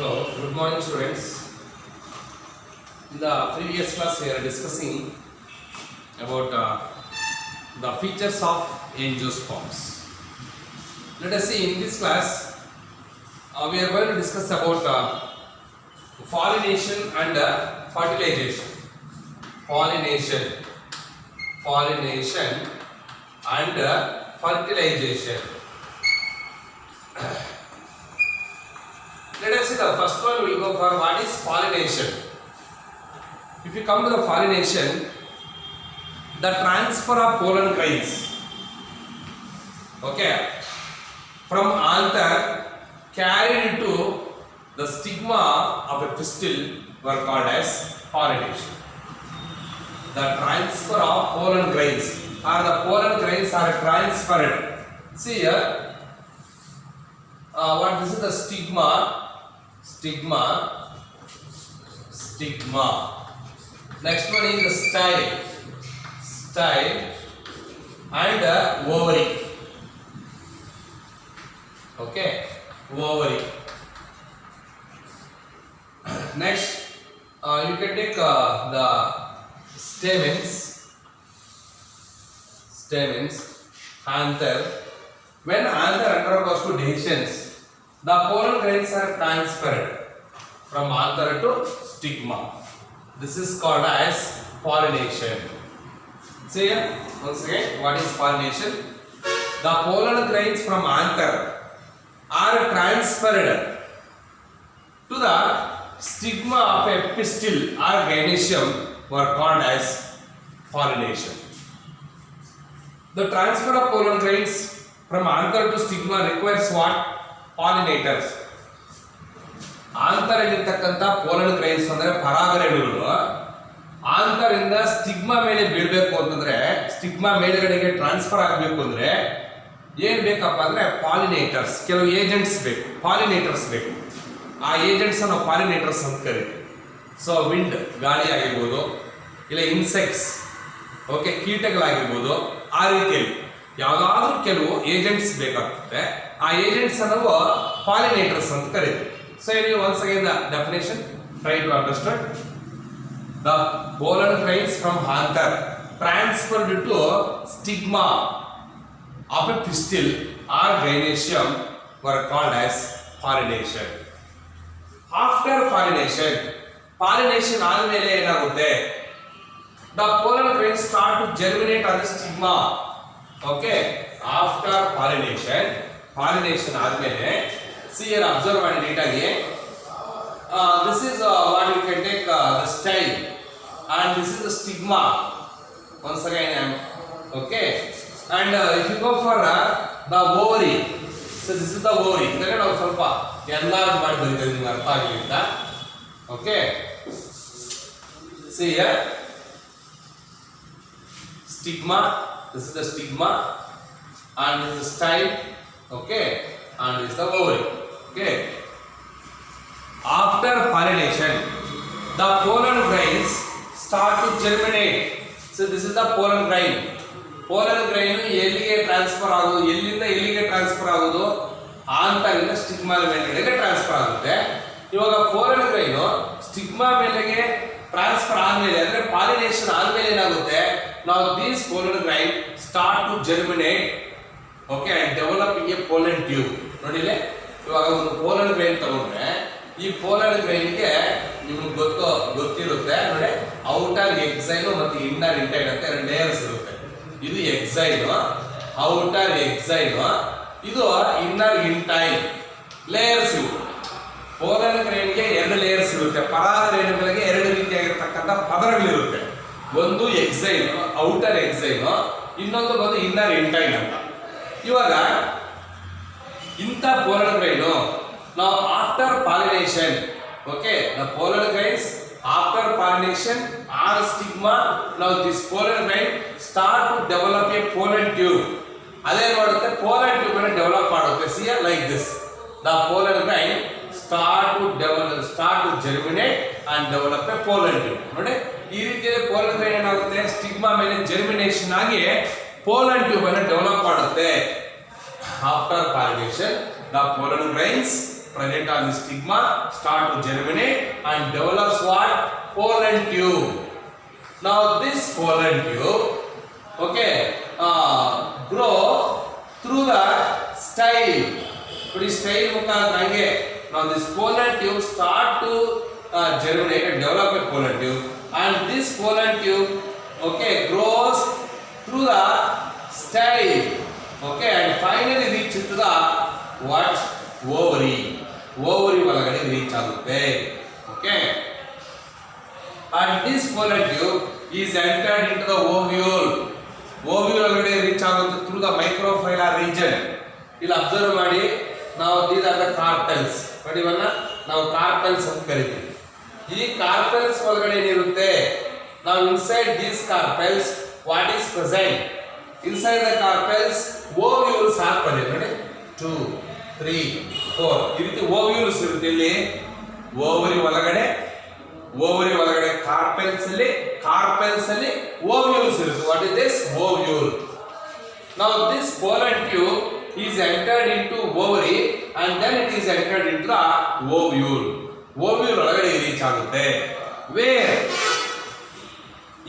Hello, good morning students. In the previous class we are discussing about the features of angiosperms. Let us see in this class we are going to discuss about pollination and fertilization. Pollination and fertilization. Let us see the first one. We will go for what is pollination. If you come to the pollination, the transfer of pollen grains, okay, from anther carried to the stigma of a pistil were called as pollination. The transfer of pollen grains, or the pollen grains are transferred. See here, what this is the stigma. Next one is the style and ovary. Okay, ovary. Next, you can take the stamens, anther. When anther undergoes to dehiscence, the pollen grains are transferred from anther to stigma. This is called as pollination. See here, once again, what is pollination? The pollen grains from anther are transferred to the stigma of a pistil or gynoecium were called as pollination. The transfer of pollen grains from anther to stigma requires what? Pollinators. ಆಂತರಲ್ಲಿರ್ತಕ್ಕಂಥ pollen grains ಅಂದ್ರೆ ಪರಾಗರೇಣುಗಳು ಆಂತರಿಂದ stigma ಮೇಲೆ ಬೀಳಬೇಕು ಅಂತಂದ್ರೆ, stigma ಮೇಲ್ಗಡೆಗೆ transfer ಆಗಬೇಕು ಅಂದ್ರೆ ಏನ್ ಬೇಕಪ್ಪ ಅಂದ್ರೆ ಪಾಲಿನೇಟರ್ಸ್, ಕೆಲವು ಏಜೆಂಟ್ಸ್ ಬೇಕು, ಪಾಲಿನೇಟರ್ಸ್ ಬೇಕು. ಆ ಏಜೆಂಟ್ಸ್ ನಾವು ಪಾಲಿನೇಟರ್ಸ್ ಅಂತ ಕರೀತೀವಿ. ಸೊ ವಿಂಡ್, ಗಾಳಿ ಆಗಿರ್ಬೋದು, ಇಲ್ಲ ಇನ್ಸೆಕ್ಟ್ಸ್, ಓಕೆ, ಕೀಟಗಳಾಗಿರ್ಬೋದು, ಆ ರೀತಿಯಲ್ಲಿ ಯಾವುದಾದ್ರೂ ಕೆಲವು ಏಜೆಂಟ್ಸ್ ಬೇಕಾಗ್ತದೆ. ಆ ಏಜೆಂಟ್ಸ್ ನಾವು ಪಾಲಿನೇಟರ್ಸ್ ಅಂತ ಕರೀತೀವಿ. So here once again the definition, try to understand. The pollen grains from anther transferred to stigma of a pistil or gynoecium were called as pollination. After pollination ಆದಮೇಲೆ ಏನಾಗುತ್ತೆ? The pollen grains start to germinate on the stigma. Okay, after pollination ಆದಮೇಲೆ, see here, observe and neatly. This is what you can take the style, and this is the stigma. Once again, okay. And if you go for the ovary, so this is the ovary. ಇದನ್ನ ನಾವು ಸ್ವಲ್ಪ enlarge ಮಾಡಿ ಬರೀತೀವಿ, ನಿಮಗೆ ಅರ್ಥ ಆಗಲಿ ಅಂತ. Okay. See here, stigma. This is the stigma, and this is the style. Okay, and this is the ovary. Okay. After pollination, the pollen grains start to germinate. So this is the pollen grain. Pollen grain ಎಲ್ಲಿಗೆ transfer ಆಗೋದು, ಎಲ್ಲಿಂದ ಎಲ್ಲಿಗೆ transfer ಆಗೋದು? ಆಂತರಿಂದ stigma ಮೇಲೆಗೆ transfer ಆಗುತ್ತೆ. ಇವಾಗ pollen grain stigma ಮೇಲೆಗೆ transfer ಆದ್ಮೇಲೆ, ಅಂದ್ರೆ pollination ಆದ್ಮೇಲೆ ಏನಾಗುತ್ತೆ? ನಾವು these pollen grain start to germinate, okay, and developing a pollen tube. ನೋಡಿಲೆ, ಇವಾಗ ಒಂದು ಪೋಲನ್ ಗ್ರೈನ್ ತಗೊಂಡ್ರೆ, ಈ ಪೋಲನ್ ಗ್ರೈನ್ಗೆ ನಿಮ್ಗೆ ಗೊತ್ತಿರುತ್ತೆ ನೋಡಿ, ಔಟರ್ ಎಕ್ಸೈನ್ ಮತ್ತು ಇನ್ನರ್ ಇಂಟೈನ್ ಅಂತ ಎರಡು ಲೇಯರ್ಸ್ ಇರುತ್ತೆ. ಇದು ಎಕ್ಸೈನ್, ಔಟರ್ ಎಕ್ಸೈನ್, ಇದು ಇನ್ನರ್ ಇಂಟೈನ್ ಲೇಯರ್ಸ್. ಇವು ಪೋಲನ್ ಗ್ರೈನ್ಗೆ ಎರಡು ಲೇಯರ್ಸ್ ಇರುತ್ತೆ. ಪರಾಗರೇಣುಗಳಿಗೆ ಎರಡು ರೀತಿಯಾಗಿರ್ತಕ್ಕಂಥ ಪದರಗಳಿರುತ್ತೆ. ಒಂದು ಎಕ್ಸೈನ್, ಔಟರ್ ಎಕ್ಸೈನ್, ಇನ್ನೊಂದು ಬಂದು ಇನ್ನರ್ ಇಂಟೈನ್ ಅಂತ. ಇವಾಗ ಇಂಥ pollen grain now after pollination, okay, the pollen grains after pollination are stigma. Now this pollen grain start to develop a pollen tube. ಅದೇ ಮಾಡುತ್ತೆ, pollen tube ಅನ್ನು ಡೆವಲಪ್ ಮಾಡುತ್ತೆ. See like this, the pollen grain start to germinate and develop a pollen tube. ನೋಡಿ, ಈ ರೀತಿಯಲ್ಲಿ pollen grain ಏನಾಗುತ್ತೆ? Stigma ಮೇಲೆ germination ಆಗಿ pollen tube ಅನ್ನು ಡೆವಲಪ್ ಮಾಡುತ್ತೆ. After pollination, the pollen grains present on the stigma start to germinate and develops what? Pollen tube. Now this pollen tube, okay, grow through the style. But style ಮುಖಾಂತರ ಹಂಗೆ now this pollen tube start to germinate and develop a pollen tube, and this pollen tube, okay, grows through the style, okay, and finally reach to the what? Ovary. Ovary ಒಳಗಡೆ reach ಆಗುತ್ತೆ, okay, and this pollen tube is entered into the ovule. Ovule ಒಳಗಡೆ reach ಆಗುತ್ತೆ through the microphylla region. ಇಲ್ಲಿ observe ಮಾಡಿ, ನಾವು these are the carpels. ನೋಡಿ ಇವನ್ನ ನಾವು carpels ಅಂತ ಕರಿತೀವಿ. ಈ carpels ಒಳಗಡೆ ಏನಿರುತ್ತೆ? Now inside these carpels what is present? Inside the carpels ovules are present. ನೋಡಿ 2 3 4 ಈ ರೀತಿ ovules ಇರುತ್ತೆ. ಇಲ್ಲಿ ovary ಒಳಗಡೆ carpels ಅಲ್ಲಿ ovules ಇರುತ್ತೆ. What is this? Ovule. Now this pollen tube is entered into ovary and then it is entered into the ovule. Ovule ಒಳಗಡೆ reach ಆಗುತ್ತೆ. Where?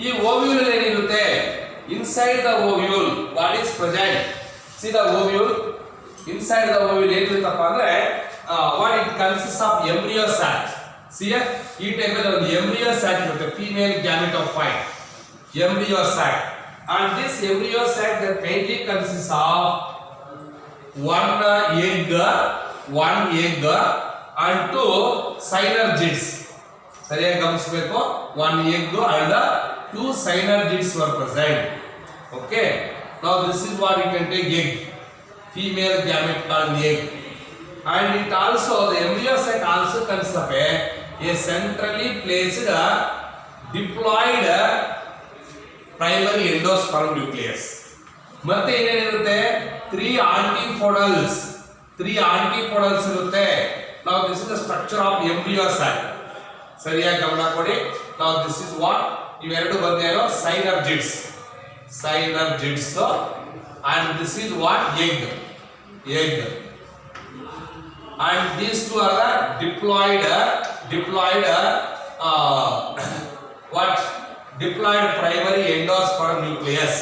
ಈ ovule ಏನಿರುತ್ತೆ? Inside the ovule what is present? See the ovule. Inside the ovule ಏನಿರುತ್ತಪ್ಪ ಅಂದ್ರೆ what it consists of embryo sac. See here, ಈ type ಒಂದು embryo sac ಇರುತ್ತೆ, female gamete of 5 embryo sac, and this embryo sac that mainly consists of one egg and 2 synergids. ಸರಿಯಾಗಿ ಗಮನಿಸಬೇಕು, 1 egg and 2 synergids were present. Okay, now this is what you can take egg, female gamete called egg, and it also, the embryo sac also consists of a centrally placed diploid primary endosperm nucleus. ಮತ್ತೆ ಏನೇನಿರುತ್ತೆ? 3 antipodals ಇರುತ್ತೆ. Now this is the structure of embryo sac. ಸರಿಯಾಗಿ ಗಮನ ಕೊಡಿ. Now this is what ಇವೆರಡು ಬಂದೇನೋ synergids, and this is what? Egg, and these two are the diploid primary endosperm nucleus.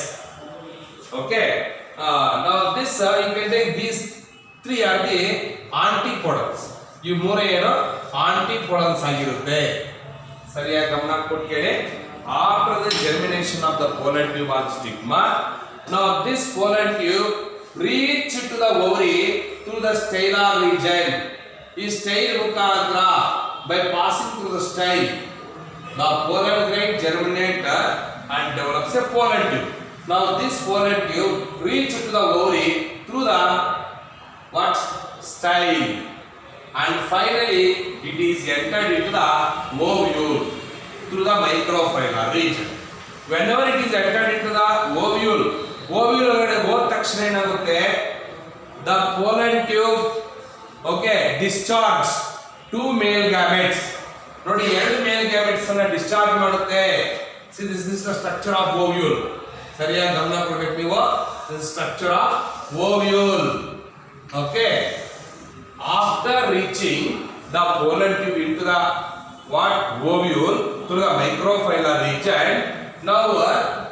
Okay, now this you can take these 3 are the antipodals. ಈ ಮೂರೇ ಏನು antipodals ಆಗಿರುತ್ತೆ. ಸರಿಯಾಗಿ ಗಮನ ಕೊಟ್ಟು ಕೇಳಿ. After the germination of the pollen tube on stigma, now this pollen tube reach to the ovary through the stylar region. ಈ style ಮುಖಾಂತರ by passing through the style, the pollen grain germinate and develops a pollen tube. Now this pollen tube reach to the ovary through the what? Style, and finally it is entered into the ovule through the microphylla region. Whenever it is entered into the ovule ಒಳಗಡೆ ಹೋದ ತಕ್ಷಣ ಏನಾಗುತ್ತೆ? The pollen tube, okay, discharge 2 male gametes. ನೋಡಿ 2 male gametes ಅನ್ನ discharge ಮಾಡುತ್ತೆ. See, this is the structure of ovule. ಸರಿಯಾಗಿ ಗಮನ ಕೊಡಬೇಕು ನೀವು. This is structure of ovule. Okay, after reaching the pollen tube into the what? Ovule through the microphylla region, now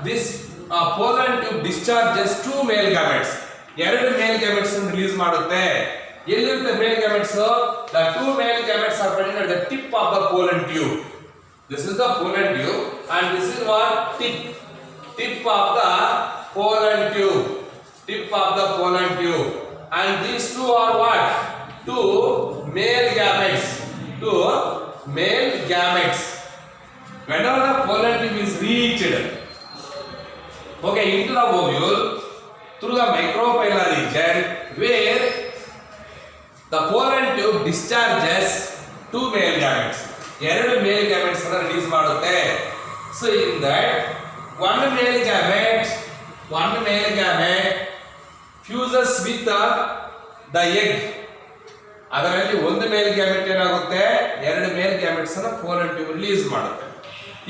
this pollen tube discharges 2 male gametes. 2 male gametes ಅನ್ನು release ಮಾಡುತ್ತೆ. ಎಲ್ಲಿರುತ್ತೆ male gametes? The 2 male gametes are present at the tip of the pollen tube. This is the pollen tube, and this is what? Tip of the pollen tube. And these two are what? 2 male gametes. Whenever the pollen tube is reached, okay, into the ovule through the microphylla region, where the pollen tube discharges 2 male gametes. 2 male gametes ಅನ್ನು release ಮಾಡುತ್ತೆ. So in that one male gamete fuses with the egg. ಅದರಲ್ಲಿ ಒಂದು ಮೇಲ್ gamete ಏನಾಗುತ್ತೆ? 2 ಮೇಲ್ gametes ಅನ್ನು pollen tube release ಮಾಡುತ್ತೆ.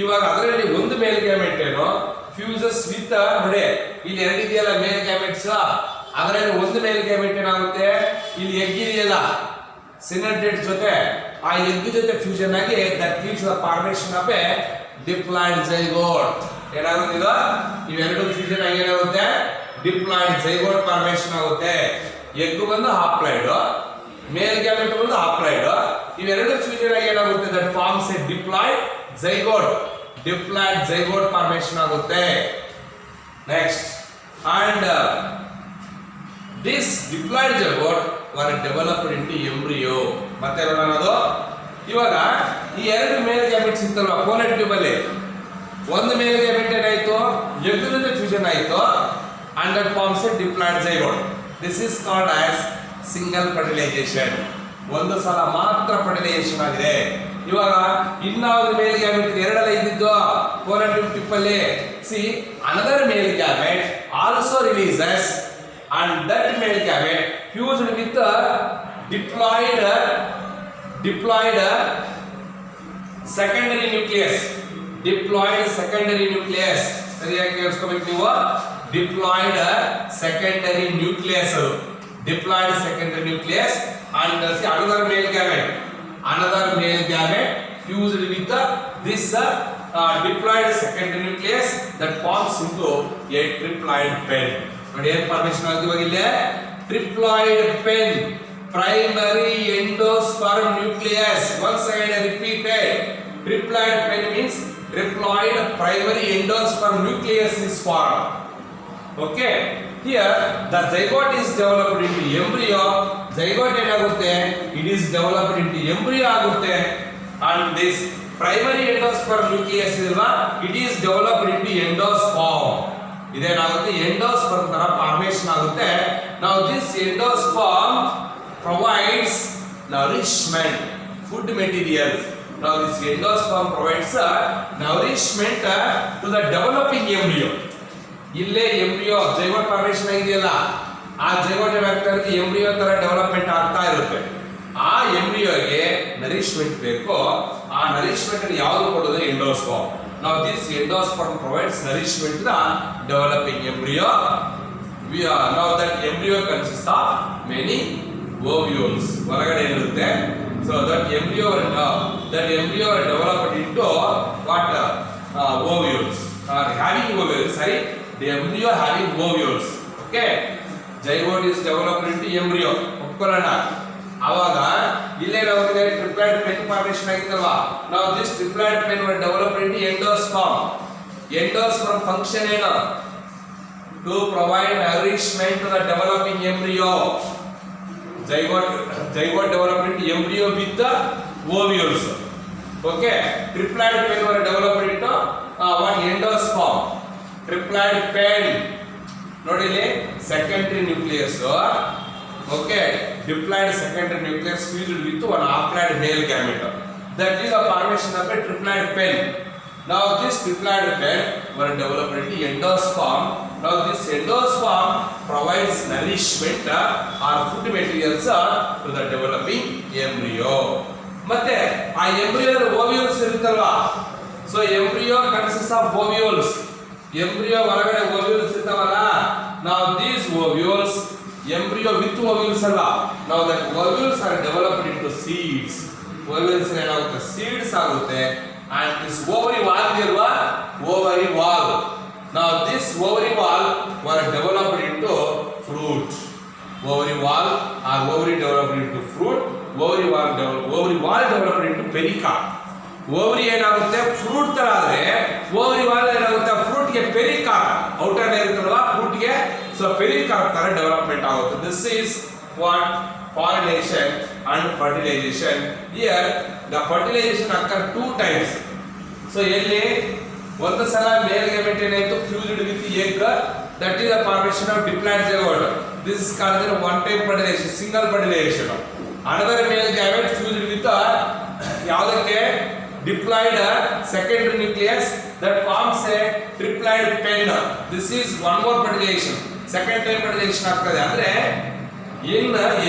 ಇವಾಗ ಅದರಲ್ಲಿ ಒಂದು ಮೇಲ್ ಗ್ಯಾಮೆಟ್ ಏನೋ ಫ್ಯೂಸಸ್ ವಿತ್, ನೋಡಿ ಇಲ್ಲಿ 2 ಇದೆಯಲ್ಲ ಮೇಲ್ ಗ್ಯಾಮೆಟ್ಸ್, ಅದರಲ್ಲಿ ಒಂದು ಮೇಲ್ ಗ್ಯಾಮೆಟ್ ಏನಾಗುತ್ತೆ? ಇಲ್ಲಿ ಎಗ್ ಇದೆಯಲ್ಲ, ಸಿನರ್ಟೇಟ್ ಜೊತೆ ಆ ಎಗ್ ಜೊತೆ ಫ್ಯೂಷನ್ ಆಗಿ that leads to the formation of a diploid zygote. ಏನಾಗುತ್ತೆ ಇದು? ಇವೆರಡು ಫ್ಯೂಷನ್ ಆಗಿ ಏನಾಗುತ್ತೆ? ಡಿಪ್ಲಾಯ್ಡ್ ಝೈಗೋಟ್ ಫಾರ್ಮೇಷನ್ ಆಗುತ್ತೆ. ಎಗ್ ಬಂದು ಹಾಪ್ಲಾಯ್ಡ್, ಮೇಲ್ ಗ್ಯಾಮೆಟ್ ಬಂದು ಹಾಪ್ಲಾಯ್ಡ್. ಇವೆರಡು ಫ್ಯೂಷನ್ ಆಗಿ ಏನಾಗುತ್ತೆ? That forms a diploid zygote. Diploid zygote formation ಆಗುತ್ತೆ. Next, and this diploid zygote were developed into embryo. ಮತ್ತೆ ನೋಡೋಣ ಅದು. ಇವಾಗ ಈ ಎರಡು ಮೇಲ್ ಗ್ಯಾಮೆಟ್ಸ್ ಇತ್ತಲ್ವಾ ಕೋಲೆಟ್ ಟ್ಯೂಬ್ ಅಲ್ಲಿ, ಒಂದು ಮೇಲ್ ಗ್ಯಾಮೆಟ್ ಏನಾಯ್ತು? ಎಗ್ ಜೊತೆ ಫ್ಯೂಷನ್ ಆಯ್ತು and that forms a diploid zygote. This is called as single fertilization. ಒಂದು ಸಲ ಮಾತ್ರ ಫರ್ಟಿಲೈಸೇಷನ್ ಆಗಿದೆ. ಇವಾಗ ಇನ್ನಾவது ಮೇಲ್ ಗ್ಯಾಮೆಟ್ ಎರಡಲ್ಲ ಇದ್ದಿದ್ದು ಕೋಲೆಟ್ ಟ್ಯೂಬ್ ಟಿಪ್ ಅಲ್ಲಿ. See, another male gamete also releases and that male gamete fused with a diploid secondary nucleus. Diploid secondary nucleus. ಸರಿಯಾಗಿ ಕೇಳಿಸ್ಕೋಬೇಕು ನೀವು. Diploid secondary nucleus. Diploid secondary nucleus and see another male gamete fused with this diploid secondary nucleus that forms into a triploid pen. ನೋಡಿ ಏನು formation ಆಗಿದೆ ಇವಾಗ ಇಲ್ಲಿ? Triploid pen, primary endosperm nucleus. Once again I repeated, triploid pen means triploid primary endosperm nucleus is formed. Okay, here the zygote is developed into embryo. Zygote ಏನಾಗುತ್ತೆ? It is developed into embryo ಆಗುತ್ತೆ. And this primary endosperm nucleus ಇಲ್ವಾ, it is developed into endosperm. ಇದೇನಾಗುತ್ತೆ? Endosperm ತರ formation ಆಗುತ್ತೆ. Now this endosperm provides nourishment, food materials. Now this endosperm provides nourishment to the developing embryo. ಇಲ್ಲೇ embryo zygote formation ಆಗಿದೆಯಲ್ಲ, ಆ zygote ಏನಾಗ್ತಾ ಇರುತ್ತೆ? Embryo ತರ ಡೆವಲಪ್ಮೆಂಟ್ ಆಗ್ತಾ ಇರುತ್ತೆ. ಆ ಎಂಬ್ರಿಯೋಗೆ ನರಿಶ್ಮೆಂಟ್ ಬೇಕು. ಆ ನರಿಶ್ಮೆಂಟ್ ಯಾವುದು ಕೊಡೋದು? Endosperm. Now this endosperm provides nourishment to the developing embryo. Now that embryo consists of many ovules. ಹೊರಗಡೆ ಇರುತ್ತೆ. So that embryo are developed into what? Ovules. Having ovules. Sorry, the embryo having ovules. Okay. Zygote is developed into embryo. ಒಪ್ಕೊಳ್ಳೋಣ. ಆವಾಗ ಇಲ್ಲೇನಾಗುತ್ತೆ? Triploid PEN formation ಆಗಿತ್ತಲ್ವಾ. ನಾವು this triploid PEN were developed into endosperm. Endosperm function ಏನು? To provide nourishment to the developing embryo. zygote developed into embryo with the ovules. Okay, triploid pen were developed into what? Endosperm. Triploid pen ನೋಡಿ ಇಲ್ಲಿ secondary nucleus. Okay, diploid secondary nucleus fused with one haploid male gamete. That is the formation of a triploid pen. Now this triploid pen were developed into endosperm. Now this endosperm provides nourishment or food materials to the developing embryo. ಮತ್ತೆ ಆ embryo ovules ಇರುತ್ತಲ್ವಾ. So embryo consist of ovules. Embryo ಒಳಗಡೆ ovules ಇರ್ತಾವಲ್ಲ. ನಾವು these ovules, embryo with ovules ಅಲ್ಲ. ನಾವು that ovules are developed into seeds. Ovules ಏನಾಗುತ್ತೆ? Seeds ಆಗುತ್ತೆ. And this ovary wall ಇಲ್ವಾ? ovary wall. Now this ovary wall were developed into fruit. Ovary wall or ovary developed into fruit. Ovary wall developed into pericarp. Ovary ಏನಾಗುತ್ತೆ? Fruit ತರ ಆದ್ರೆ ovary wall ಏನಾಗುತ್ತೆ? Fruit ಗೆ pericarp outer layer ಇರುತ್ತಲ್ವಾ fruit ಗೆ, so pericarp ತರ development ಆಗುತ್ತೆ. This is what? Pollination and fertilization. Here the fertilization occurs 2 times. So ಎಲ್ಲಿ ಒಂದು ಸಲ ಮೇಲ್ ಗ್ಯಾಮೆಟ್ ಏನಾಯ್ತು? Fused with egg. That is the formation of diploid zygote. This is called the one time fertilization, single fertilization. Another male gamete fused with ಯಾವುದಕ್ಕೆ? Diploid secondary nucleus that forms a triploid pen. This is one more fertilization. Second time fertilization ಆಗ್ತದೆ. ಅಂದ್ರೆ in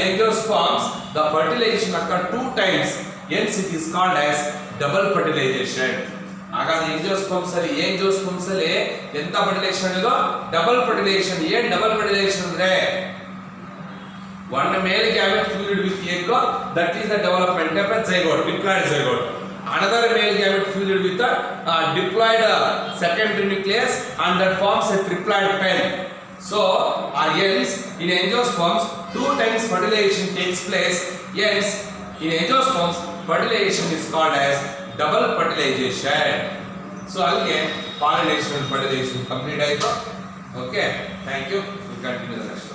angiosperms the fertilization occurs 2 times. Hence it is called as double fertilization. ಹಾಗಾದ್ರೆ angiosperms ಅಲ್ಲಿ ಎಂತ fertilisation ಇದು? Double fertilisation. ಏನ್ double fertilisation ಅಂದ್ರೆ One male gamete filled with egg, that is the development of a zygote, diploid zygote. Another male gamete filled with a diploid secondary nucleus, and that forms a triploid pen. So, hence in angiosperms, 2 times fertilization takes place. Hence, in angiosperms, fertilization is called as double fertilization. So, again, pollination and fertilization complete. Okay, thank you. We continue the next one.